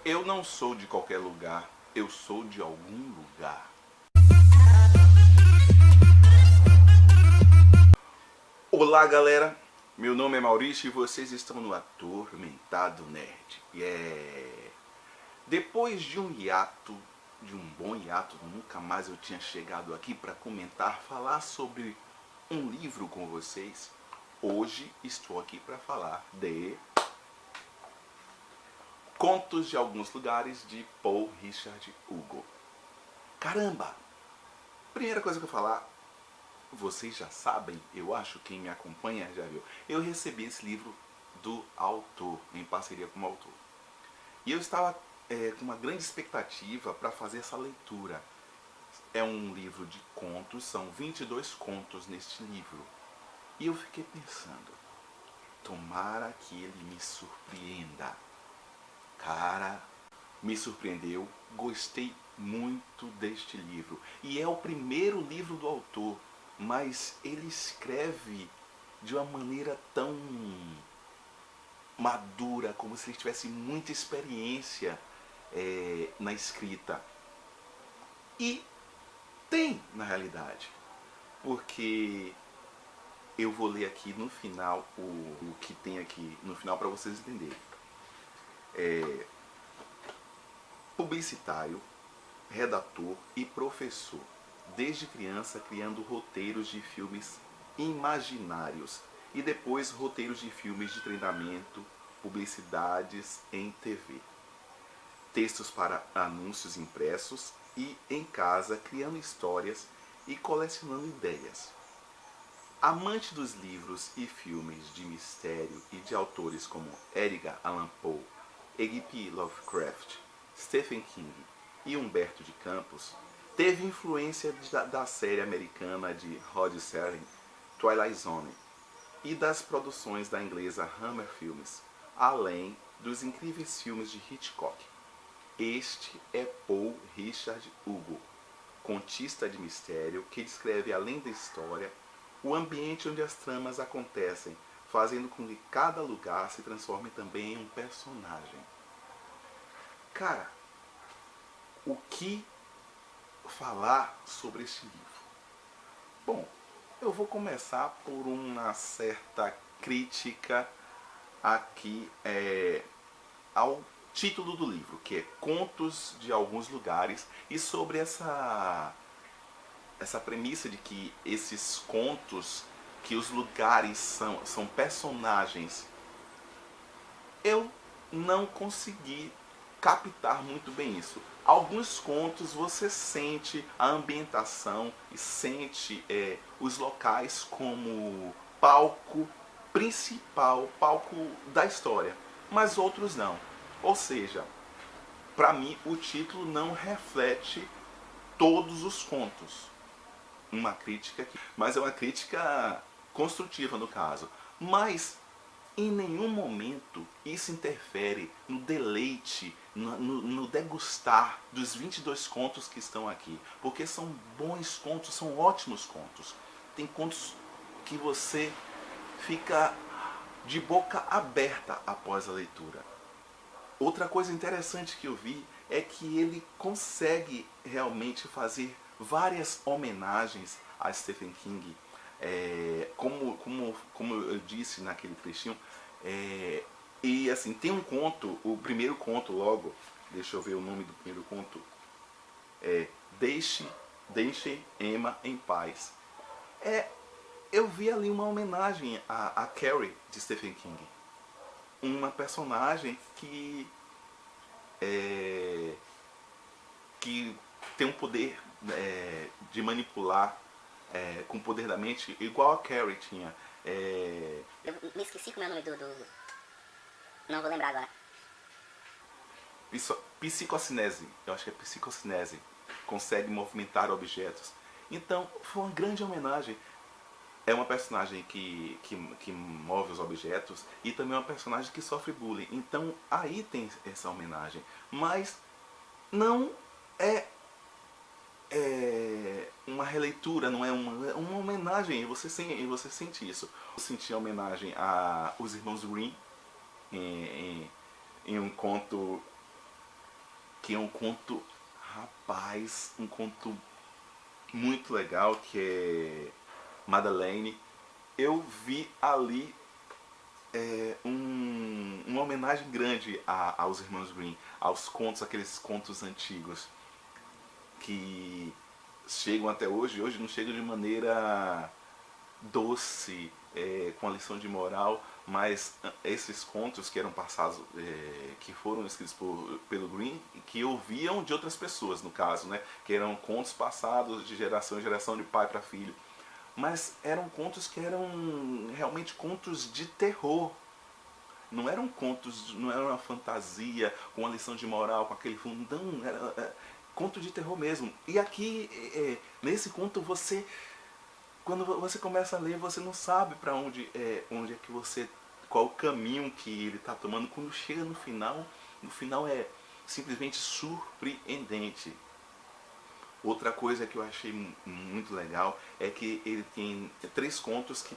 Eu não sou de qualquer lugar, eu sou de algum lugar. Olá galera, meu nome é Maurício e vocês estão no Atormentado Nerd. Depois de um hiato, de um bom hiato, nunca mais eu tinha chegado aqui para comentar, falar sobre um livro com vocês. Hoje estou aqui para falar de Contos de Alguns Lugares, de Paul Richard Hugo. Caramba! Primeira coisa que eu falar, vocês já sabem, eu acho, quem me acompanha já viu. Eu recebi esse livro do autor, em parceria com o autor. E eu estava com uma grande expectativa para fazer essa leitura. É um livro de contos, são 22 contos neste livro. E eu fiquei pensando, tomara que ele me surpreenda. Cara, me surpreendeu, gostei muito deste livro. E é o primeiro livro do autor, mas ele escreve de uma maneira tão madura, como se ele tivesse muita experiência na escrita. E tem, na realidade, porque eu vou ler aqui no final o que tem aqui no final para vocês entenderem. Publicitário, redator e professor, desde criança criando roteiros de filmes imaginários e depois roteiros de filmes de treinamento, publicidades em TV. Textos para anúncios impressos e em casa criando histórias e colecionando ideias. Amante dos livros e filmes de mistério e de autores como Edgar Allan Poe, H.P. Lovecraft, Stephen King e Humberto de Campos, teve influência da série americana de Rod Serling, Twilight Zone, e das produções da inglesa Hammer Films, além dos incríveis filmes de Hitchcock. Este é Paul Richard Hugo, contista de mistério que descreve, além da história, o ambiente onde as tramas acontecem, fazendo com que cada lugar se transforme também em um personagem. Cara, o que falar sobre este livro? Bom, eu vou começar por uma certa crítica aqui ao título do livro, que é Contos de Alguns Lugares, e sobre essa premissa de que esses contos, que os lugares são personagens. Eu não consegui captar muito bem isso. Alguns contos você sente a ambientação e sente os locais como palco principal, palco da história, mas outros não. Ou seja, para mim o título não reflete todos os contos. Uma crítica, mas é uma crítica construtiva no caso. Mas em nenhum momento isso interfere no deleite, no degustar dos 22 contos que estão aqui. Porque são bons contos, são ótimos contos. Tem contos que você fica de boca aberta após a leitura. Outra coisa interessante que eu vi é que ele consegue realmente fazer várias homenagens a Stephen King. Como eu disse naquele trechinho, e assim, tem um conto, o primeiro conto logo, deixa eu ver o nome do primeiro conto, Deixe Emma em Paz. Eu vi ali uma homenagem a Carrie de Stephen King, uma personagem que tem um poder de manipular com o poder da mente, igual a Carrie tinha. Eu me esqueci como é o nome do... Não vou lembrar agora. Psicocinese, eu acho que é psicocinese. Consegue movimentar objetos. Então, foi uma grande homenagem. É uma personagem que move os objetos e também é uma personagem que sofre bullying. Então, aí tem essa homenagem. Mas não é uma releitura, não é uma homenagem, você sente isso. Eu senti a homenagem a Os Irmãos Grimm em um conto que é um conto, rapaz, um conto muito legal, que é Madeleine. Eu vi ali uma homenagem grande aos irmãos Grimm, aos contos, aqueles contos antigos que chegam até hoje. Hoje não chegam de maneira doce, com a lição de moral, mas esses contos que eram passados, que foram escritos pelo Grimm, que ouviam de outras pessoas, no caso, né, que eram contos passados de geração em geração, de pai para filho, mas eram contos que eram realmente contos de terror. Não eram contos, não era uma fantasia com uma lição de moral, com aquele fundão, era conto de terror mesmo. E aqui, nesse conto, quando você começa a ler, você não sabe para onde é que você, qual o caminho que ele está tomando. Quando chega no final é simplesmente surpreendente. Outra coisa que eu achei muito legal é que ele tem 3 contos que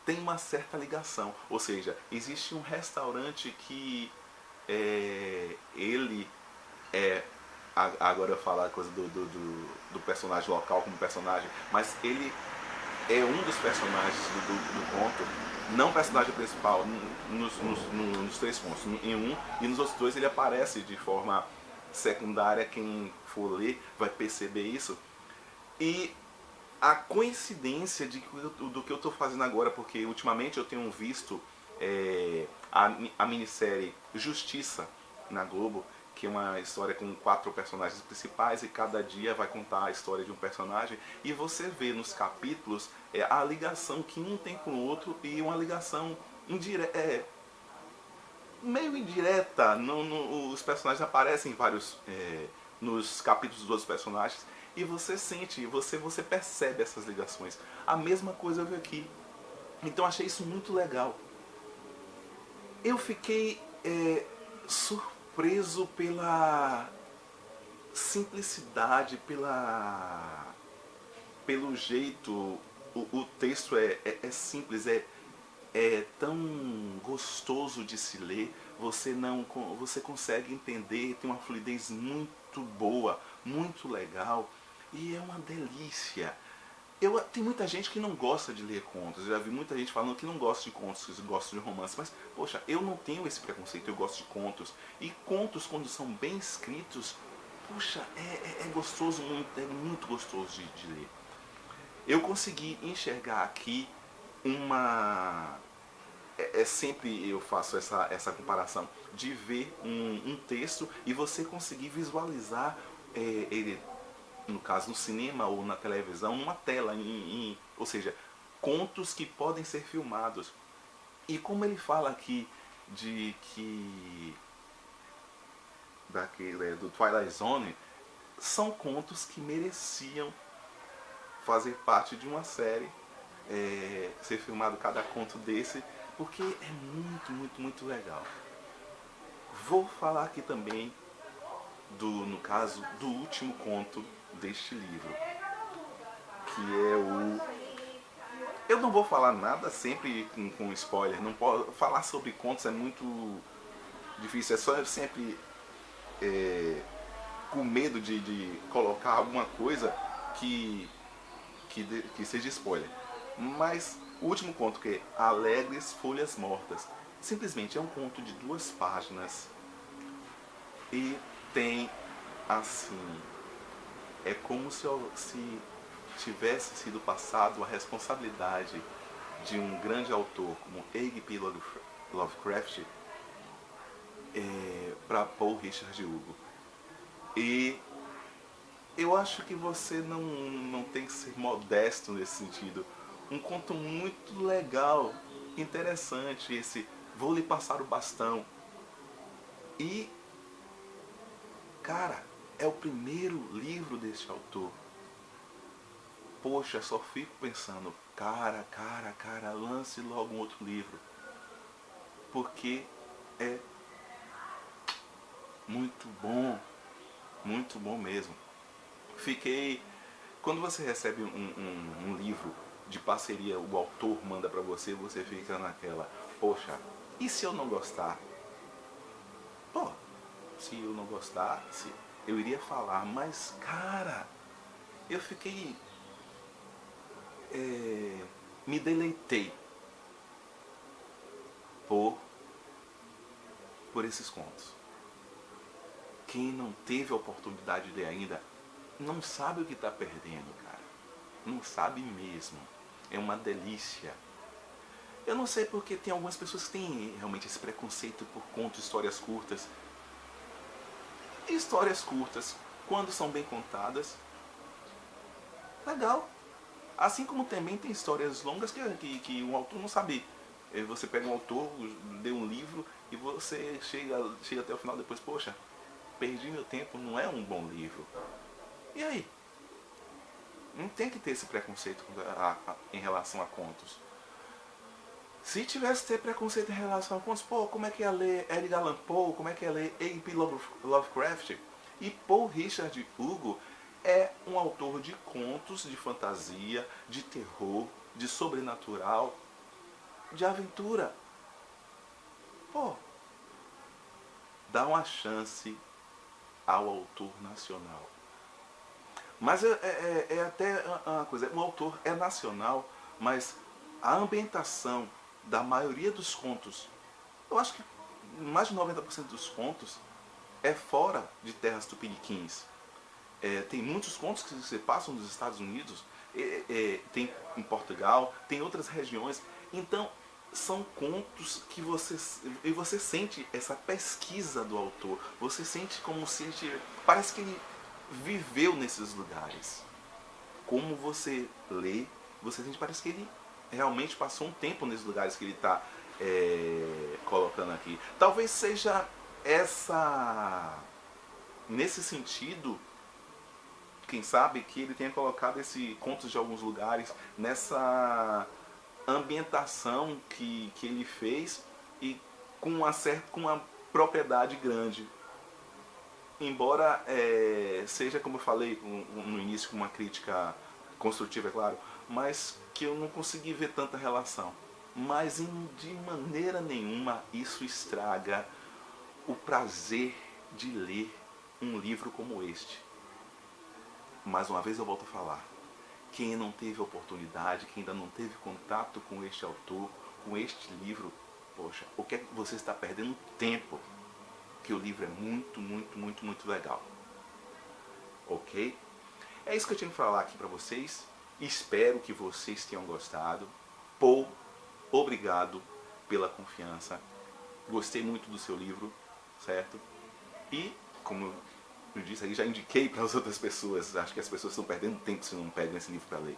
tem uma certa ligação. Ou seja, existe um restaurante que ele é, agora eu falo a coisa do personagem local como personagem, mas ele é um dos personagens do conto, não o personagem principal, nos 3 contos. Em um e nos outros 2 ele aparece de forma secundária, quem for ler vai perceber isso. E a coincidência do que eu estou fazendo agora, porque ultimamente eu tenho visto a minissérie Justiça na Globo, que é uma história com 4 personagens principais e cada dia vai contar a história de um personagem, e você vê nos capítulos a ligação que um tem com o outro, e uma ligação indireta, meio indireta. Os personagens aparecem em vários nos capítulos dos outros personagens, e você sente, você percebe essas ligações. A mesma coisa eu vi aqui. Então achei isso muito legal. Eu fiquei surpreso pela simplicidade, pelo jeito. O texto é simples, é tão gostoso de se ler. Você consegue entender, tem uma fluidez muito boa, muito legal, e é uma delícia. Tem muita gente que não gosta de ler contos. Eu já vi muita gente falando que não gosta de contos, que gosta de romance. Mas, poxa, eu não tenho esse preconceito. Eu gosto de contos. E contos, quando são bem escritos, puxa, é gostoso, é muito gostoso de ler. Eu consegui enxergar aqui uma... sempre eu faço essa comparação de ver um texto e você conseguir visualizar ele, no caso no cinema ou na televisão, numa tela, ou seja, contos que podem ser filmados. E como ele fala aqui do Twilight Zone, são contos que mereciam fazer parte de uma série, ser filmado cada conto desse, porque é muito, muito, muito legal. Vou falar aqui também no caso, do último conto deste livro, que é o... Eu não vou falar nada sempre com spoiler, não posso falar sobre contos, é muito difícil, é só sempre com medo de colocar alguma coisa que seja spoiler. Mas o último conto, que é Alegres Folhas Mortas, simplesmente é um conto de 2 páginas e tem assim, é como se tivesse sido passado a responsabilidade de um grande autor como H.P. Lovecraft para Paul Richard Hugo. E eu acho que você não tem que ser modesto nesse sentido. Um conto muito legal, interessante, esse Vou Lhe Passar o Bastão. E, cara, é o primeiro livro deste autor. Poxa, só fico pensando, cara, lance logo um outro livro. Porque é muito bom mesmo. Quando você recebe um livro de parceria, o autor manda pra você, você fica naquela, poxa, e se eu não gostar? Pô, Se eu não gostasse, eu iria falar, mas cara, eu fiquei... me deleitei por esses contos. Quem não teve a oportunidade de ler ainda, não sabe o que está perdendo, cara. Não sabe mesmo. É uma delícia. Eu não sei porque tem algumas pessoas que têm realmente esse preconceito por contos, histórias curtas. Histórias curtas, quando são bem contadas, legal. Assim como também tem histórias longas que o autor não sabe. Você pega um autor, lê um livro e você chega até o final depois, poxa, perdi meu tempo, não é um bom livro. E aí? Não tem que ter esse preconceito em relação a contos. Se tivesse ter preconceito em relação a contos, pô, como é que ia ler Edgar Allan Poe, como é que ia ler A.P. Lovecraft? E Paul Richard Hugo é um autor de contos de fantasia, de terror, de sobrenatural, de aventura. Pô, dá uma chance ao autor nacional. Mas é até uma coisa, o autor é nacional, mas a ambientação da maioria dos contos, eu acho que mais de 90% dos contos é fora de terras tupiniquins. Tem muitos contos que se passam nos Estados Unidos, tem em Portugal, tem outras regiões. Então são contos que você sente essa pesquisa do autor. Você sente como se parece que ele viveu nesses lugares. Como você lê, você sente, parece que ele realmente passou um tempo nesses lugares que ele está colocando aqui. Talvez seja nesse sentido, quem sabe, que ele tenha colocado esse contos de alguns lugares nessa ambientação que ele fez e com uma propriedade grande. Embora seja, como eu falei no início, com uma crítica construtiva, é claro, mas que eu não consegui ver tanta relação. Mas de maneira nenhuma isso estraga o prazer de ler um livro como este. Mais uma vez eu volto a falar, quem não teve oportunidade, quem ainda não teve contato com este autor, com este livro, poxa, o que é que você está perdendo tempo? Que o livro é muito, muito, muito, muito legal. Ok? É isso que eu tinha que falar aqui para vocês. Espero que vocês tenham gostado. Paul, obrigado pela confiança. Gostei muito do seu livro, certo? E, como eu disse aí, já indiquei para as outras pessoas. Acho que as pessoas estão perdendo tempo se não pegam esse livro para ler.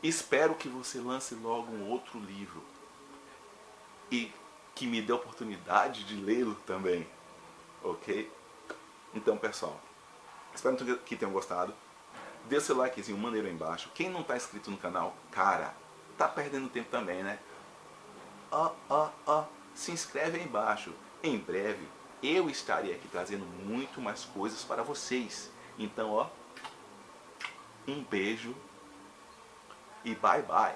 Espero que você lance logo um outro livro. E que me dê a oportunidade de lê-lo também. Ok? Então, pessoal, espero que tenham gostado. Dê seu likezinho maneiro aí embaixo. Quem não está inscrito no canal, cara, tá perdendo tempo também, né? Se inscreve aí embaixo. Em breve, eu estarei aqui trazendo muito mais coisas para vocês. Então, um beijo e bye bye.